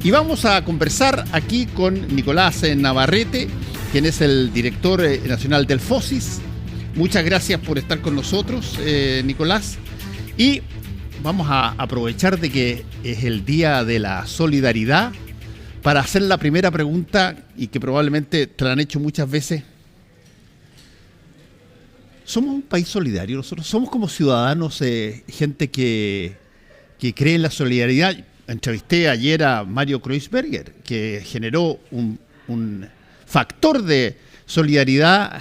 Y vamos a conversar aquí con Nicolás Navarrete, quien es el director nacional del FOSIS. Muchas gracias por estar con nosotros, Nicolás. Y vamos a aprovechar de que es el Día de la Solidaridad para hacer la primera pregunta, y que probablemente te la han hecho muchas veces. ¿Somos un país solidario nosotros? ¿Somos como ciudadanos, gente que cree en la solidaridad? Entrevisté ayer a Mario Kreuzberger, que generó un factor de solidaridad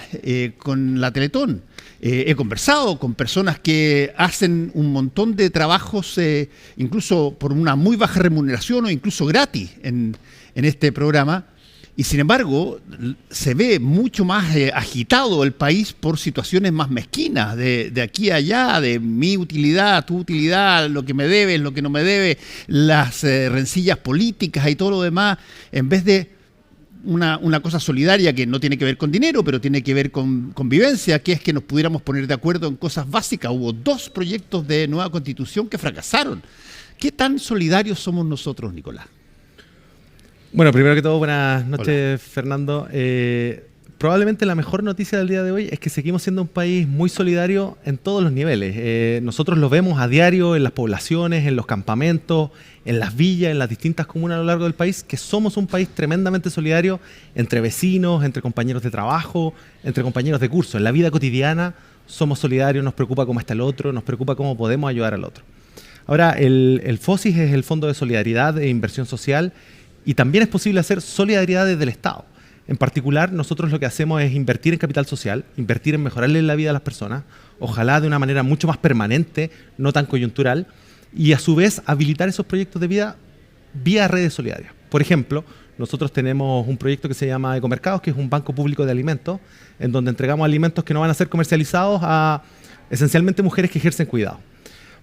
con la Teletón. He conversado con personas que hacen un montón de trabajos, incluso por una muy baja remuneración o incluso gratis en este programa. Y sin embargo, se ve mucho más agitado el país por situaciones más mezquinas, de aquí a allá, de mi utilidad, tu utilidad, lo que me debes, lo que no me debe, las rencillas políticas y todo lo demás, en vez de una cosa solidaria que no tiene que ver con dinero, pero tiene que ver con convivencia, que es que nos pudiéramos poner de acuerdo en cosas básicas. Hubo 2 proyectos de nueva constitución que fracasaron. ¿Qué tan solidarios somos nosotros, Nicolás? Bueno, primero que todo, buenas noches. Hola. Fernando. Probablemente la mejor noticia del día de hoy es que seguimos siendo un país muy solidario en todos los niveles. Nosotros lo vemos a diario en las poblaciones, en los campamentos, en las villas, en las distintas comunas a lo largo del país, que somos un país tremendamente solidario entre vecinos, entre compañeros de trabajo, entre compañeros de curso. En la vida cotidiana somos solidarios, nos preocupa cómo está el otro, nos preocupa cómo podemos ayudar al otro. Ahora, el FOSIS es el Fondo de Solidaridad e Inversión Social, y también es posible hacer solidaridad desde el Estado. En particular, nosotros lo que hacemos es invertir en capital social, invertir en mejorarle la vida a las personas, ojalá de una manera mucho más permanente, no tan coyuntural, y a su vez habilitar esos proyectos de vida vía redes solidarias. Por ejemplo, nosotros tenemos un proyecto que se llama Ecomercados, que es un banco público de alimentos, en donde entregamos alimentos que no van a ser comercializados a esencialmente mujeres que ejercen cuidado.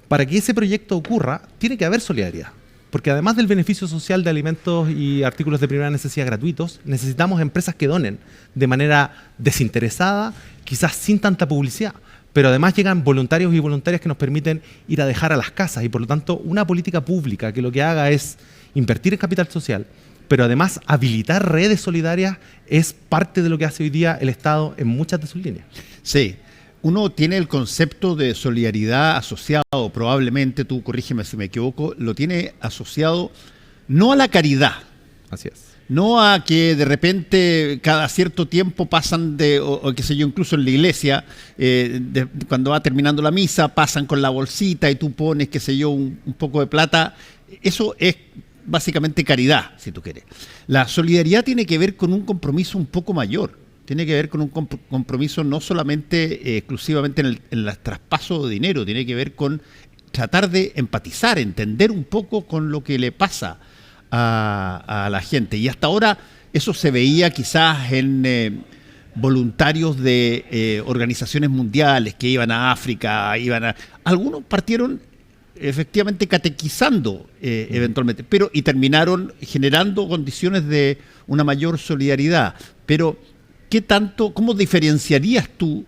Para que ese proyecto ocurra, tiene que haber solidaridad. Porque además del beneficio social de alimentos y artículos de primera necesidad gratuitos, necesitamos empresas que donen de manera desinteresada, quizás sin tanta publicidad, pero además llegan voluntarios y voluntarias que nos permiten ir a dejar a las casas, y por lo tanto una política pública que lo que haga es invertir en capital social, pero además habilitar redes solidarias, es parte de lo que hace hoy día el Estado en muchas de sus líneas. Sí. Uno tiene el concepto de solidaridad asociado, probablemente, tú corrígeme si me equivoco, lo tiene asociado no a la caridad. Así es. No a que de repente cada cierto tiempo pasan o qué sé yo, incluso en la iglesia, cuando va terminando la misa, pasan con la bolsita y tú pones, qué sé yo, un poco de plata. Eso es básicamente caridad, si tú quieres. La solidaridad tiene que ver con un compromiso un poco mayor. Tiene que ver con un compromiso no solamente exclusivamente en el traspaso de dinero, tiene que ver con tratar de empatizar, entender un poco con lo que le pasa a la gente. Y hasta ahora eso se veía quizás en voluntarios de organizaciones mundiales que iban a África, algunos partieron efectivamente catequizando eventualmente, y terminaron generando condiciones de una mayor solidaridad. Pero ¿cómo diferenciarías tú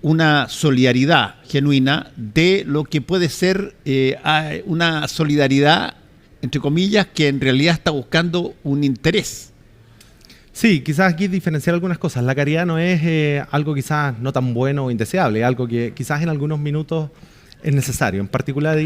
una solidaridad genuina de lo que puede ser una solidaridad, entre comillas, que en realidad está buscando un interés? Sí, quizás aquí diferenciar algunas cosas. La caridad no es algo quizás no tan bueno o indeseable, algo que quizás en algunos minutos es necesario. En particular,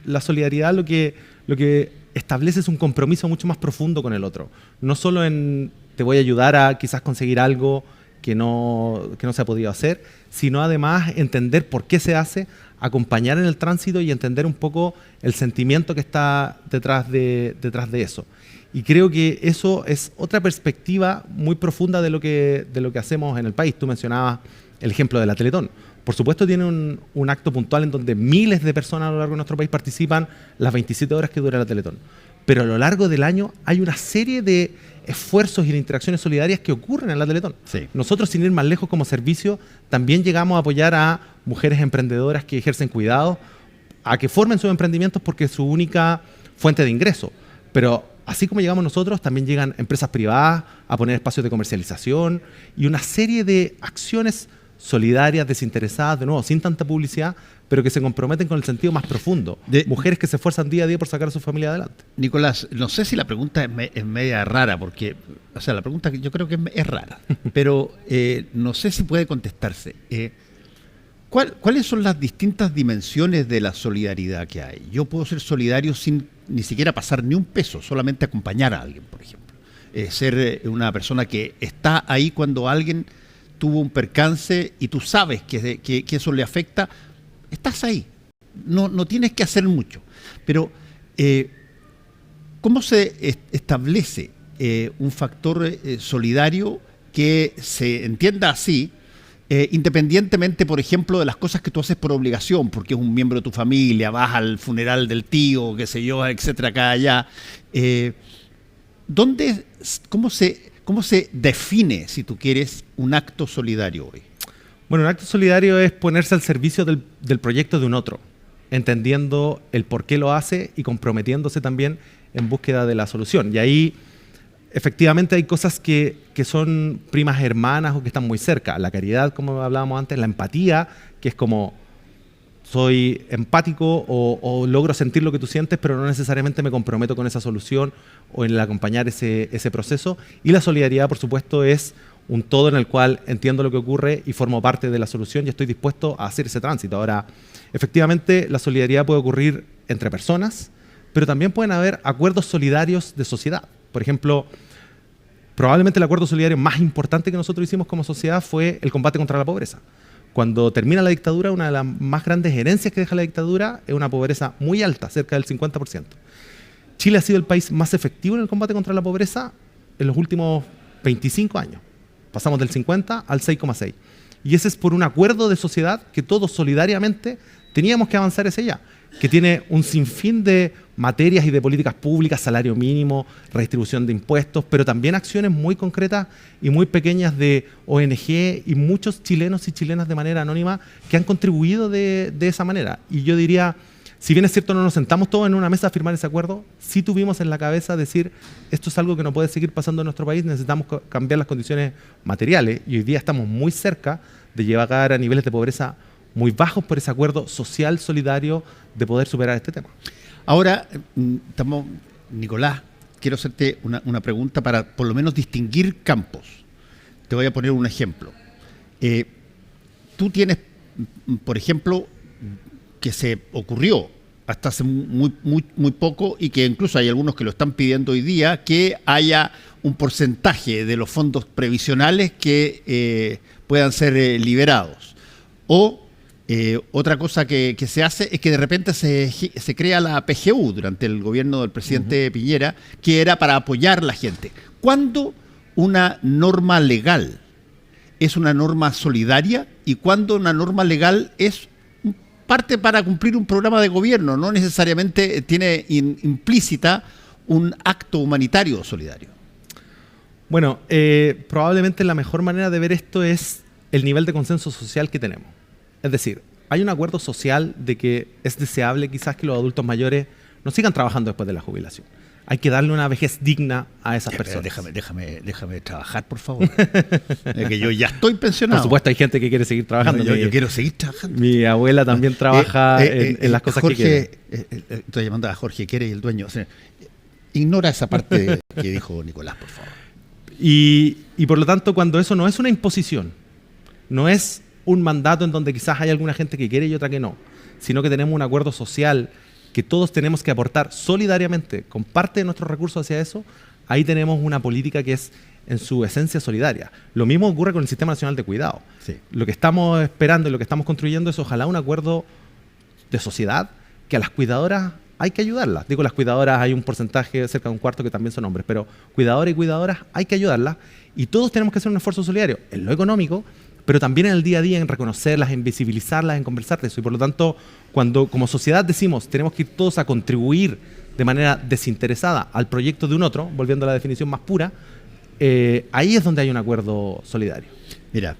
la solidaridad lo que establece es un compromiso mucho más profundo con el otro. No solo en te voy a ayudar a quizás conseguir algo que no se ha podido hacer, sino además entender por qué se hace, acompañar en el tránsito y entender un poco el sentimiento que está detrás de eso. Y creo que eso es otra perspectiva muy profunda de lo que hacemos en el país. Tú mencionabas el ejemplo de la Teletón. Por supuesto tiene un acto puntual en donde miles de personas a lo largo de nuestro país participan las 27 horas que dura la Teletón. Pero a lo largo del año hay una serie de esfuerzos y de interacciones solidarias que ocurren en la Teletón. Sí. Nosotros, sin ir más lejos como servicio, también llegamos a apoyar a mujeres emprendedoras que ejercen cuidado, a que formen sus emprendimientos porque es su única fuente de ingreso. Pero así como llegamos nosotros, también llegan empresas privadas a poner espacios de comercialización y una serie de acciones solidarias, desinteresadas, de nuevo, sin tanta publicidad, pero que se comprometen con el sentido más profundo. Mujeres que se esfuerzan día a día por sacar a su familia adelante. Nicolás, no sé si la pregunta es media rara, porque, o sea, la pregunta yo creo que es rara, pero no sé si puede contestarse. ¿Cuáles son las distintas dimensiones de la solidaridad que hay? Yo puedo ser solidario sin ni siquiera pasar ni un peso, solamente acompañar a alguien, por ejemplo. Ser una persona que está ahí cuando alguien tuvo un percance y tú sabes que eso le afecta, estás ahí. No tienes que hacer mucho. Pero, ¿cómo se establece un factor solidario que se entienda así? Independientemente, por ejemplo, de las cosas que tú haces por obligación, porque es un miembro de tu familia, vas al funeral del tío, qué sé yo, etcétera, acá, allá. ¿Cómo se define, si tú quieres, un acto solidario hoy? Bueno, un acto solidario es ponerse al servicio del proyecto de un otro, entendiendo el por qué lo hace y comprometiéndose también en búsqueda de la solución. Y ahí, efectivamente, hay cosas que son primas hermanas o que están muy cerca. La caridad, como hablábamos antes, la empatía, que es como soy empático o logro sentir lo que tú sientes, pero no necesariamente me comprometo con esa solución o en el acompañar ese proceso. Y la solidaridad, por supuesto, es un todo en el cual entiendo lo que ocurre y formo parte de la solución y estoy dispuesto a hacer ese tránsito. Ahora, efectivamente, la solidaridad puede ocurrir entre personas, pero también pueden haber acuerdos solidarios de sociedad. Por ejemplo, probablemente el acuerdo solidario más importante que nosotros hicimos como sociedad fue el combate contra la pobreza. Cuando termina la dictadura, una de las más grandes herencias que deja la dictadura es una pobreza muy alta, cerca del 50%. Chile ha sido el país más efectivo en el combate contra la pobreza en los últimos 25 años. Pasamos del 50 al 6,6. Y ese es por un acuerdo de sociedad que todos solidariamente teníamos que avanzar hacia allá, que tiene un sinfín de materias y de políticas públicas, salario mínimo, redistribución de impuestos, pero también acciones muy concretas y muy pequeñas de ONG y muchos chilenos y chilenas de manera anónima que han contribuido de esa manera. Y yo diría, si bien es cierto no nos sentamos todos en una mesa a firmar ese acuerdo, sí tuvimos en la cabeza decir, esto es algo que no puede seguir pasando en nuestro país, necesitamos cambiar las condiciones materiales y hoy día estamos muy cerca de llegar a niveles de pobreza muy bajos por ese acuerdo social solidario de poder superar este tema. Ahora, Nicolás, quiero hacerte una pregunta para por lo menos distinguir campos. Te voy a poner un ejemplo. Tú tienes, por ejemplo, que se ocurrió hasta hace muy poco y que incluso hay algunos que lo están pidiendo hoy día, que haya un porcentaje de los fondos previsionales que puedan ser liberados. O otra cosa que se hace es que de repente se crea la PGU durante el gobierno del presidente Piñera, que era para apoyar a la gente. ¿Cuándo una norma legal es una norma solidaria y cuándo una norma legal es parte para cumplir un programa de gobierno? No necesariamente tiene implícita un acto humanitario solidario. Bueno, probablemente la mejor manera de ver esto es el nivel de consenso social que tenemos. Es decir, hay un acuerdo social de que es deseable quizás que los adultos mayores no sigan trabajando después de la jubilación. Hay que darle una vejez digna a esas personas. Déjame trabajar, por favor. Que yo ya estoy pensionado. Por supuesto, hay gente que quiere seguir trabajando. No, yo quiero seguir trabajando. Mi abuela también trabaja en las cosas Jorge, que quiere. Estoy llamando a Jorge, que eres el dueño. O sea, ignora esa parte que dijo Nicolás, por favor. Y por lo tanto, cuando eso no es una imposición, no es un mandato en donde quizás hay alguna gente que quiere y otra que no, sino que tenemos un acuerdo social que todos tenemos que aportar solidariamente con parte de nuestros recursos hacia eso, ahí tenemos una política que es en su esencia solidaria. Lo mismo ocurre con el Sistema Nacional de Cuidado. Sí. Lo que estamos esperando y lo que estamos construyendo es ojalá un acuerdo de sociedad que a las cuidadoras hay que ayudarlas. Digo, las cuidadoras hay un porcentaje, cerca de un cuarto, que también son hombres, pero cuidadoras y cuidadoras hay que ayudarlas y todos tenemos que hacer un esfuerzo solidario en lo económico, pero también en el día a día, en reconocerlas, en visibilizarlas, en conversar de eso. Y por lo tanto, cuando como sociedad decimos tenemos que ir todos a contribuir de manera desinteresada al proyecto de un otro, volviendo a la definición más pura, ahí es donde hay un acuerdo solidario. Mira,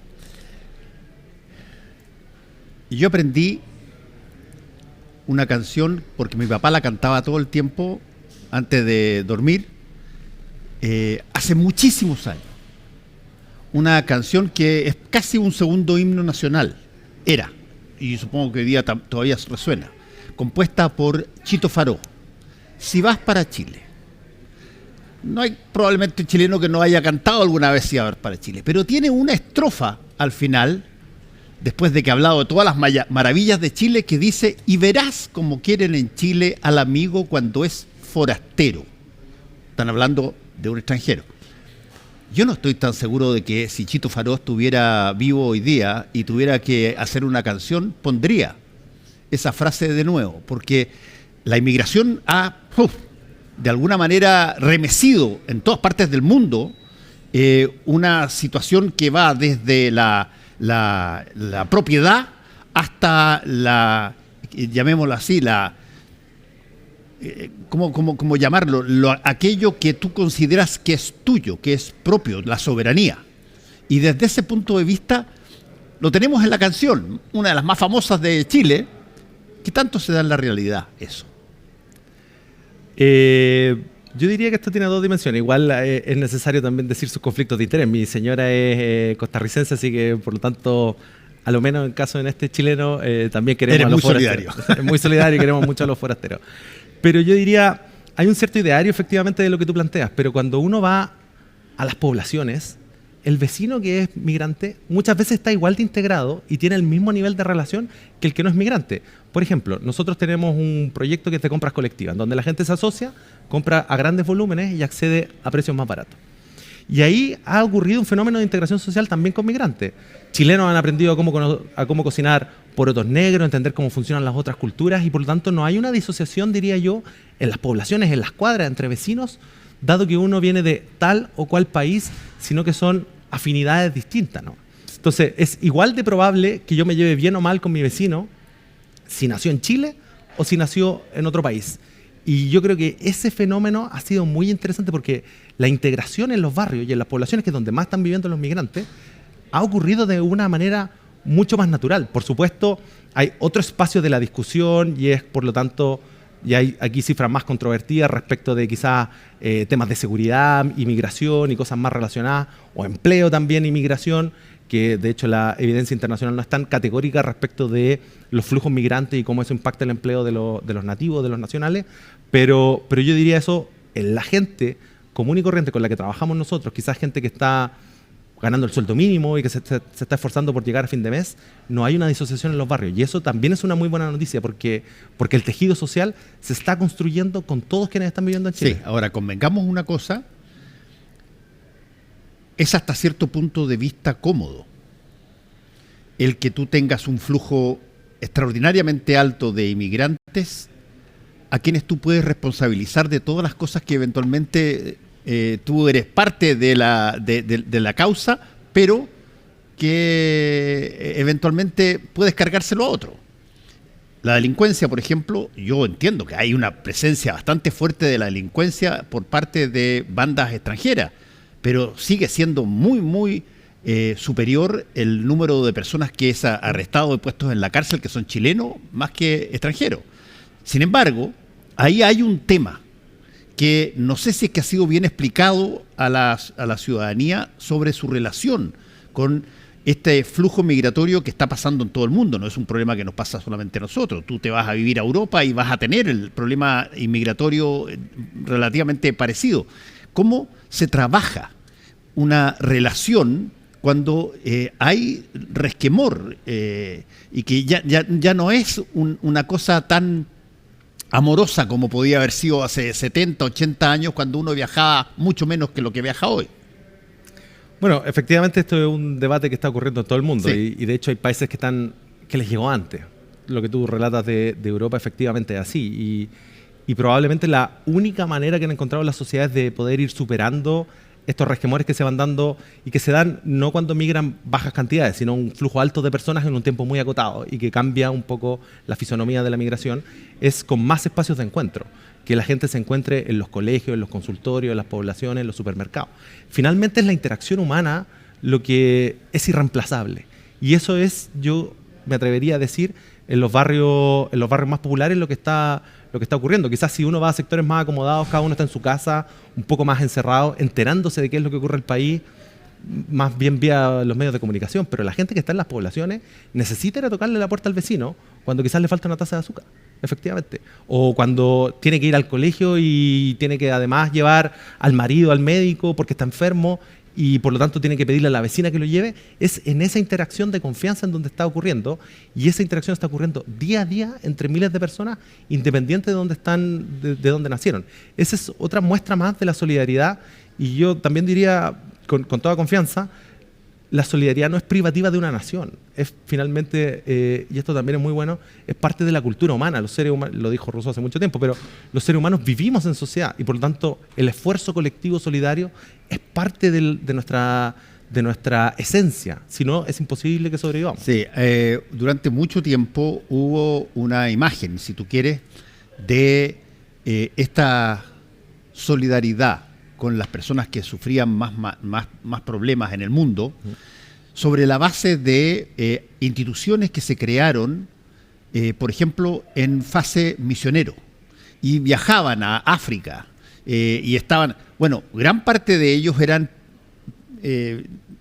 yo aprendí una canción porque mi papá la cantaba todo el tiempo antes de dormir, hace muchísimos años. una canción que es casi un segundo himno nacional. Era, y supongo que hoy día todavía resuena, compuesta por Chito Faró. Si vas para Chile. No hay probablemente chileno que no haya cantado alguna vez Si vas para Chile, pero tiene una estrofa al final, después de que ha hablado de todas las maravillas de Chile, que dice: y verás como quieren en Chile al amigo cuando es forastero. Están hablando de un extranjero. Yo no estoy tan seguro de que si Chito Faró estuviera vivo hoy día y tuviera que hacer una canción, pondría esa frase de nuevo, porque la inmigración ha, de alguna manera, remecido en todas partes del mundo una situación que va desde la propiedad hasta llamémoslo así, ¿cómo llamarlo? Aquello que tú consideras que es tuyo, que es propio, la soberanía. Y desde ese punto de vista lo tenemos en la canción, una de las más famosas de Chile, que tanto se da en la realidad eso. Yo diría que esto tiene dos dimensiones. Igual es necesario también decir sus conflictos de interés. Mi señora es costarricense, así que por lo tanto, a lo menos en caso de este chileno, también queremos a los forasteros. Es muy solidario y queremos mucho a los forasteros. Pero yo diría, hay un cierto ideario efectivamente de lo que tú planteas, pero cuando uno va a las poblaciones, el vecino que es migrante muchas veces está igual de integrado y tiene el mismo nivel de relación que el que no es migrante. Por ejemplo, nosotros tenemos un proyecto que es de compras colectivas, donde la gente se asocia, compra a grandes volúmenes y accede a precios más baratos. Y ahí ha ocurrido un fenómeno de integración social también con migrantes. Chilenos han aprendido a cómo cocinar porotos negros, entender cómo funcionan las otras culturas y por lo tanto no hay una disociación, diría yo, en las poblaciones, en las cuadras, entre vecinos, dado que uno viene de tal o cual país, sino que son afinidades distintas, ¿no? Entonces, es igual de probable que yo me lleve bien o mal con mi vecino si nació en Chile o si nació en otro país. Y yo creo que ese fenómeno ha sido muy interesante porque la integración en los barrios y en las poblaciones, que es donde más están viviendo los migrantes, ha ocurrido de una manera mucho más natural. Por supuesto, hay otro espacio de la discusión y es, por lo tanto, y hay aquí cifras más controvertidas respecto de quizás temas de seguridad, inmigración y cosas más relacionadas, o empleo también, inmigración, que de hecho la evidencia internacional no es tan categórica respecto de los flujos migrantes y cómo eso impacta el empleo de los nativos, de los nacionales, pero yo diría eso en la gente común y corriente con la que trabajamos nosotros, quizás gente que está ganando el sueldo mínimo y que se está esforzando por llegar a fin de mes, no hay una disociación en los barrios. Y eso también es una muy buena noticia porque el tejido social se está construyendo con todos quienes están viviendo en Chile. Sí, ahora convengamos una cosa, es hasta cierto punto de vista cómodo el que tú tengas un flujo extraordinariamente alto de inmigrantes a quienes tú puedes responsabilizar de todas las cosas que eventualmente tú eres parte de la causa, pero que eventualmente puedes cargárselo a otro. La delincuencia, por ejemplo, yo entiendo que hay una presencia bastante fuerte de la delincuencia por parte de bandas extranjeras, pero sigue siendo muy, muy superior el número de personas que es arrestado y puestos en la cárcel que son chilenos más que extranjeros. Sin embargo, ahí hay un tema que no sé si es que ha sido bien explicado a la ciudadanía sobre su relación con este flujo migratorio que está pasando en todo el mundo. No es un problema que nos pasa solamente a nosotros. Tú te vas a vivir a Europa y vas a tener el problema inmigratorio relativamente parecido. ¿Cómo se trabaja una relación cuando hay resquemor y que ya no es una cosa tan amorosa como podía haber sido hace 70, 80 años cuando uno viajaba mucho menos que lo que viaja hoy? Bueno, efectivamente esto es un debate que está ocurriendo en todo el mundo, sí. y de hecho hay países que les llegó antes. Lo que tú relatas de Europa efectivamente es así y probablemente la única manera que han encontrado las sociedades de poder ir superando estos resquemores que se van dando y que se dan no cuando migran bajas cantidades, sino un flujo alto de personas en un tiempo muy acotado y que cambia un poco la fisonomía de la migración, es con más espacios de encuentro, que la gente se encuentre en los colegios, en los consultorios, en las poblaciones, en los supermercados. Finalmente es la interacción humana lo que es irreemplazable y eso es, yo me atrevería a decir, en los barrios más populares lo que está ocurriendo. Quizás si uno va a sectores más acomodados, cada uno está en su casa, un poco más encerrado, enterándose de qué es lo que ocurre en el país, más bien vía los medios de comunicación, pero la gente que está en las poblaciones necesita ir a tocarle la puerta al vecino cuando quizás le falta una taza de azúcar, efectivamente. O cuando tiene que ir al colegio y tiene que además llevar al marido al médico porque está enfermo y por lo tanto tiene que pedirle a la vecina que lo lleve. Es en esa interacción de confianza en donde está ocurriendo, y esa interacción está ocurriendo día a día entre miles de personas, independiente de dónde están, de dónde nacieron. Esa es otra muestra más de la solidaridad, y yo también diría con toda confianza, la solidaridad no es privativa de una nación, es finalmente, y esto también es muy bueno, es parte de la cultura humana. Los seres humanos, lo dijo Rousseau hace mucho tiempo, pero los seres humanos vivimos en sociedad y por lo tanto el esfuerzo colectivo solidario es parte de nuestra esencia, si no es imposible que sobrevivamos. Sí, durante mucho tiempo hubo una imagen, si tú quieres, de esta solidaridad con las personas que sufrían más problemas en el mundo, sobre la base de instituciones que se crearon, por ejemplo, en fase misionero, y viajaban a África, y estaban, bueno, gran parte de ellos eran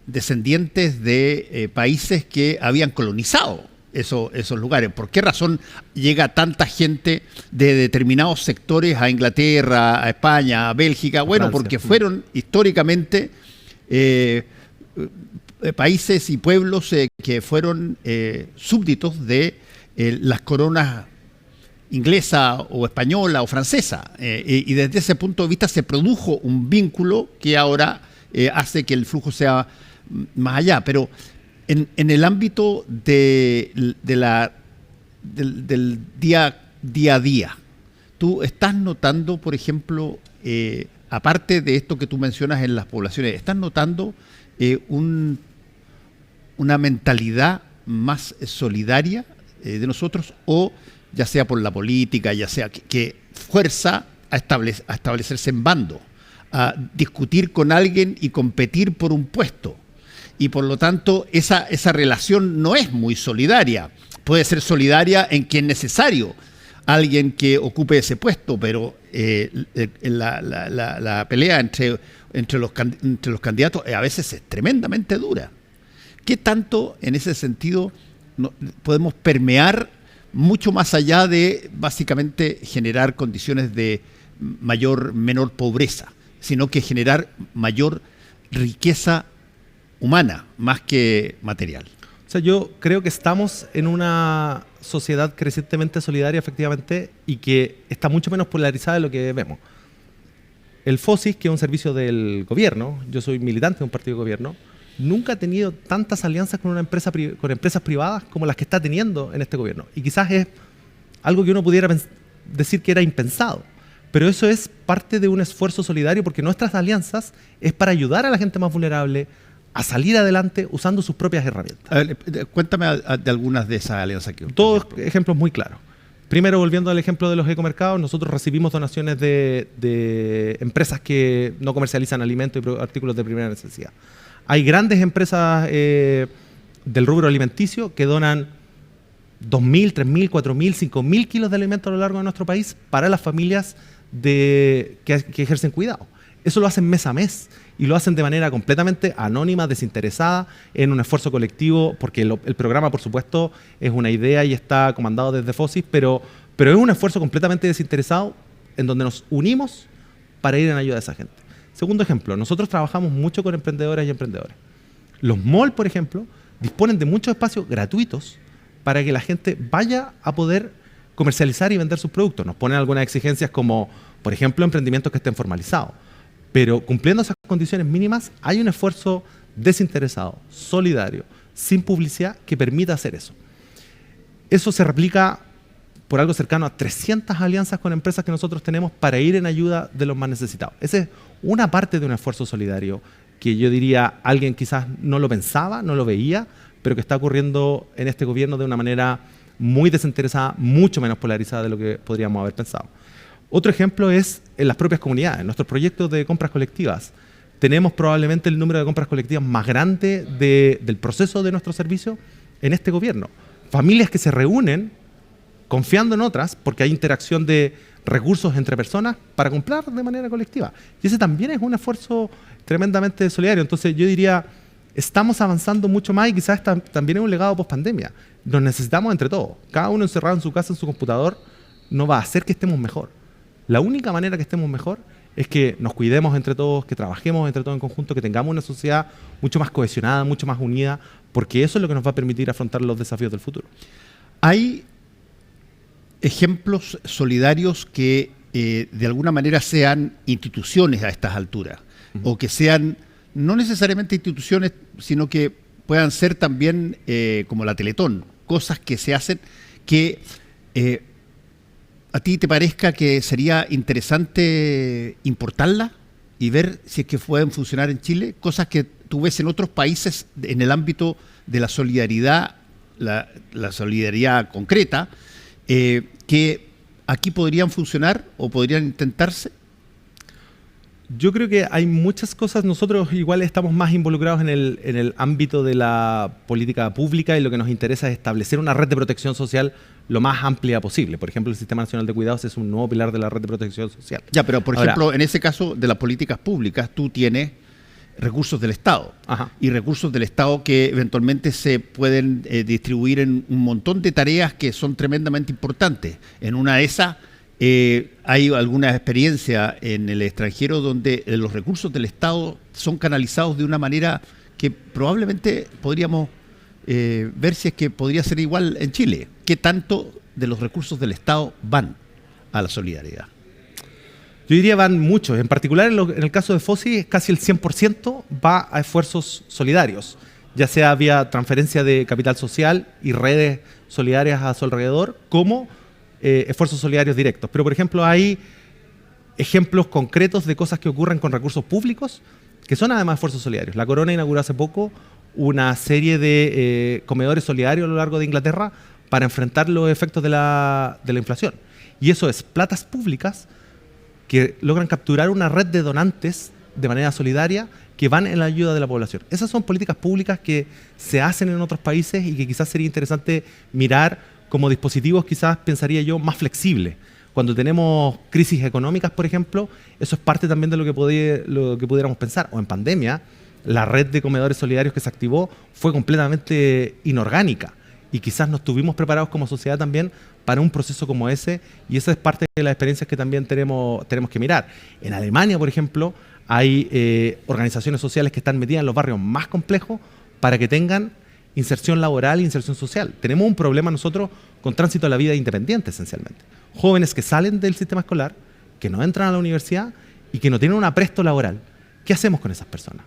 descendientes de países que habían colonizado esos lugares. ¿Por qué razón llega tanta gente de determinados sectores a Inglaterra, a España, a Bélgica? Bueno, Francia, porque fueron históricamente países y pueblos que fueron súbditos de las coronas inglesa o española o francesa. Y desde ese punto de vista se produjo un vínculo que ahora hace que el flujo sea más allá. Pero en el ámbito del día a día, ¿tú estás notando, por ejemplo, aparte de esto que tú mencionas en las poblaciones, estás notando una mentalidad más solidaria de nosotros, o ya sea por la política, ya sea que fuerza a establecerse en bando, a discutir con alguien y competir por un puesto? Y por lo tanto, esa relación no es muy solidaria. Puede ser solidaria en que es necesario alguien que ocupe ese puesto, pero la pelea entre los candidatos a veces es tremendamente dura. ¿Qué tanto en ese sentido podemos permear mucho más allá de básicamente generar condiciones de menor pobreza, sino que generar mayor riqueza humana más que material? O sea, yo creo que estamos en una sociedad crecientemente solidaria, efectivamente, y que está mucho menos polarizada de lo que vemos. El FOSIS, que es un servicio del gobierno, yo soy militante de un partido de gobierno, nunca ha tenido tantas alianzas con empresas privadas como las que está teniendo en este gobierno. Y quizás es algo que uno pudiera decir que era impensado, pero eso es parte de un esfuerzo solidario, porque nuestras alianzas es para ayudar a la gente más vulnerable a salir adelante usando sus propias herramientas. A ver, cuéntame de algunas de esas alianzas que... Todos ejemplos muy claros. Primero, volviendo al ejemplo de los ecomercados, nosotros recibimos donaciones de empresas que no comercializan alimentos y artículos de primera necesidad. Hay grandes empresas del rubro alimenticio que donan 2.000, 3.000, 4.000, 5.000 kilos de alimentos a lo largo de nuestro país para las familias que ejercen cuidado. Eso lo hacen mes a mes y lo hacen de manera completamente anónima, desinteresada, en un esfuerzo colectivo, porque el programa, por supuesto, es una idea y está comandado desde FOSIS, pero es un esfuerzo completamente desinteresado en donde nos unimos para ir en ayuda de esa gente. Segundo ejemplo, nosotros trabajamos mucho con emprendedoras y emprendedores. Los malls, por ejemplo, disponen de muchos espacios gratuitos para que la gente vaya a poder comercializar y vender sus productos. Nos ponen algunas exigencias como, por ejemplo, emprendimientos que estén formalizados. Pero cumpliendo esas condiciones mínimas, hay un esfuerzo desinteresado, solidario, sin publicidad, que permita hacer eso. Eso se replica por algo cercano a 300 alianzas con empresas que nosotros tenemos para ir en ayuda de los más necesitados. Esa es una parte de un esfuerzo solidario que yo diría alguien quizás no lo pensaba, no lo veía, pero que está ocurriendo en este gobierno de una manera muy desinteresada, mucho menos polarizada de lo que podríamos haber pensado. Otro ejemplo es en las propias comunidades, en nuestros proyectos de compras colectivas. Tenemos probablemente el número de compras colectivas más grande del proceso de nuestro servicio en este gobierno. Familias que se reúnen confiando en otras, porque hay interacción de recursos entre personas para comprar de manera colectiva. Y ese también es un esfuerzo tremendamente solidario. Entonces yo diría, estamos avanzando mucho más y quizás también es un legado post-pandemia. Nos necesitamos entre todos. Cada uno encerrado en su casa, en su computador, no va a hacer que estemos mejor. La única manera que estemos mejor es que nos cuidemos entre todos, que trabajemos entre todos en conjunto, que tengamos una sociedad mucho más cohesionada, mucho más unida, porque eso es lo que nos va a permitir afrontar los desafíos del futuro. Hay ejemplos solidarios que de alguna manera sean instituciones a estas alturas, o que sean no necesariamente instituciones, sino que puedan ser también como la Teletón, cosas que se hacen que a ti te parezca que sería interesante importarlas y ver si es que pueden funcionar en Chile, cosas que tú ves en otros países en el ámbito de la solidaridad, la solidaridad concreta, que aquí podrían funcionar o podrían intentarse. Yo creo que hay muchas cosas. Nosotros igual estamos más involucrados en el ámbito de la política pública y lo que nos interesa es establecer una red de protección social lo más amplia posible. Por ejemplo, el Sistema Nacional de Cuidados es un nuevo pilar de la red de protección social. Ya, pero por ejemplo, en ese caso de las políticas públicas, tú tienes recursos del Estado. Ajá. Y recursos del Estado que eventualmente se pueden distribuir en un montón de tareas que son tremendamente importantes. En una de esas hay alguna experiencia en el extranjero donde los recursos del Estado son canalizados de una manera que probablemente podríamos ver si es que podría ser igual en Chile. ¿Qué tanto de los recursos del Estado van a la solidaridad? Yo diría van muchos. En particular en el caso de FOSI, casi el 100% va a esfuerzos solidarios, ya sea vía transferencia de capital social y redes solidarias a su alrededor, como esfuerzos solidarios directos. Pero, por ejemplo, hay ejemplos concretos de cosas que ocurren con recursos públicos que son además esfuerzos solidarios. La Corona inauguró hace poco una serie de comedores solidarios a lo largo de Inglaterra para enfrentar los efectos de la inflación. Y eso es platas públicas que logran capturar una red de donantes de manera solidaria que van en la ayuda de la población. Esas son políticas públicas que se hacen en otros países y que quizás sería interesante mirar como dispositivos, quizás pensaría yo, más flexibles. Cuando tenemos crisis económicas, por ejemplo, eso es parte también de lo que pudiéramos pensar. O en pandemia, la red de comedores solidarios que se activó fue completamente inorgánica y quizás no estuvimos preparados como sociedad también para un proceso como ese, y esa es parte de las experiencias que también tenemos que mirar. En Alemania, por ejemplo, hay organizaciones sociales que están metidas en los barrios más complejos para que tengan inserción laboral e inserción social. Tenemos un problema nosotros con tránsito a la vida independiente, esencialmente. Jóvenes que salen del sistema escolar, que no entran a la universidad y que no tienen un apresto laboral. ¿Qué hacemos con esas personas?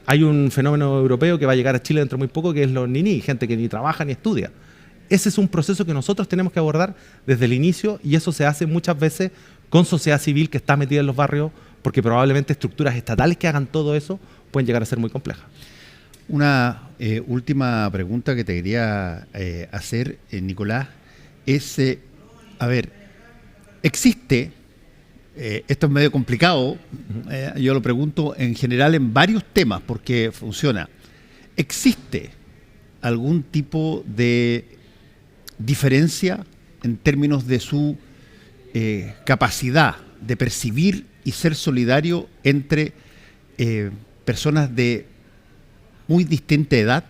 Hay un fenómeno europeo que va a llegar a Chile dentro de muy poco, que es los niní, gente que ni trabaja ni estudia. Ese es un proceso que nosotros tenemos que abordar desde el inicio, y eso se hace muchas veces con sociedad civil que está metida en los barrios, porque probablemente estructuras estatales que hagan todo eso pueden llegar a ser muy complejas. Una última pregunta que te quería hacer, Nicolás, es, existe, esto es medio complicado, yo lo pregunto en general en varios temas porque funciona, ¿existe algún tipo de diferencia en términos de su capacidad de percibir y ser solidario entre personas de muy distinta edad?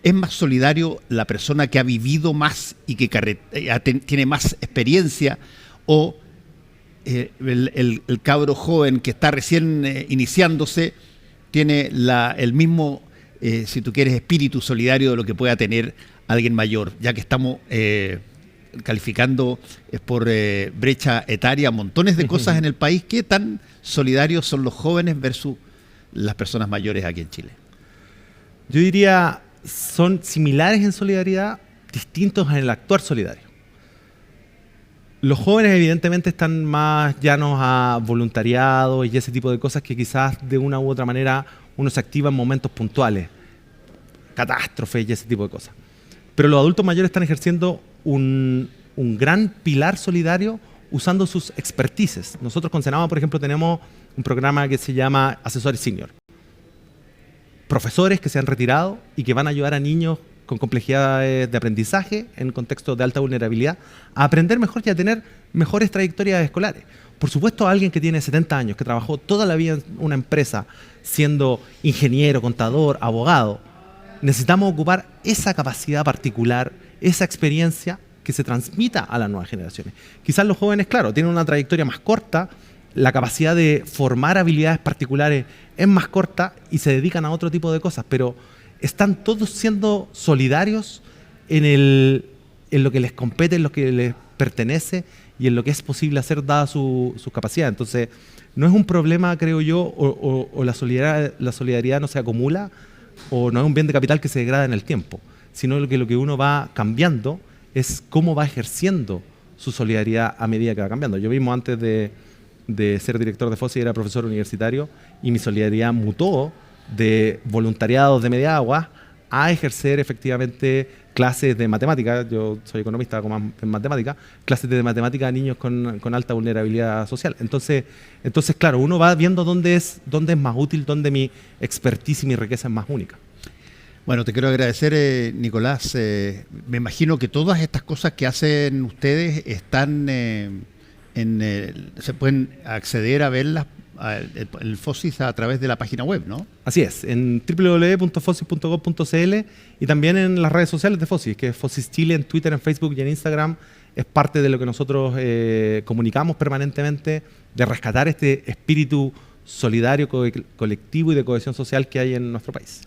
¿Es más solidario la persona que ha vivido más y que tiene más experiencia, o el cabro joven que está recién iniciándose tiene el mismo, si tú quieres, espíritu solidario de lo que pueda tener alguien mayor? Ya que estamos calificando por brecha etaria montones de cosas en el país, ¿qué tan solidarios son los jóvenes versus las personas mayores aquí en Chile? Yo diría, son similares en solidaridad, distintos en el actuar solidario. Los jóvenes evidentemente están más llanos a voluntariado y ese tipo de cosas que quizás de una u otra manera uno se activa en momentos puntuales, catástrofes y ese tipo de cosas. Pero los adultos mayores están ejerciendo un gran pilar solidario usando sus expertices. Nosotros con Senama, por ejemplo, tenemos un programa que se llama Asesores Senior. Profesores que se han retirado y que van a ayudar a niños con complejidades de aprendizaje en contextos de alta vulnerabilidad a aprender mejor y a tener mejores trayectorias escolares. Por supuesto, alguien que tiene 70 años, que trabajó toda la vida en una empresa siendo ingeniero, contador, abogado, necesitamos ocupar esa capacidad particular, esa experiencia que se transmita a las nuevas generaciones. Quizás los jóvenes, claro, tienen una trayectoria más corta, la capacidad de formar habilidades particulares es más corta y se dedican a otro tipo de cosas, pero están todos siendo solidarios en lo que les compete, en lo que les pertenece y en lo que es posible hacer dada sus capacidades. Entonces, no es un problema, creo yo, o la solidaridad no se acumula, o no es un bien de capital que se degrada en el tiempo, sino que lo que uno va cambiando es cómo va ejerciendo su solidaridad a medida que va cambiando. Yo mismo antes de ser director de FOSI era profesor universitario y mi solidaridad mutó de voluntariados de media agua a ejercer efectivamente clases de matemática. Yo soy economista en matemática, clases de matemática a niños con alta vulnerabilidad social. Entonces, claro, uno va viendo dónde es más útil, dónde mi expertise y mi riqueza es más única. Bueno, te quiero agradecer, Nicolás. Me imagino que todas estas cosas que hacen ustedes están se pueden acceder a verlas el FOSIS a través de la página web, ¿no? Así es, en www.fosis.gov.cl y también en las redes sociales de FOSIS, que es FOSIS Chile en Twitter, en Facebook y en Instagram. Es parte de lo que nosotros comunicamos permanentemente, de rescatar este espíritu solidario, colectivo y de cohesión social que hay en nuestro país.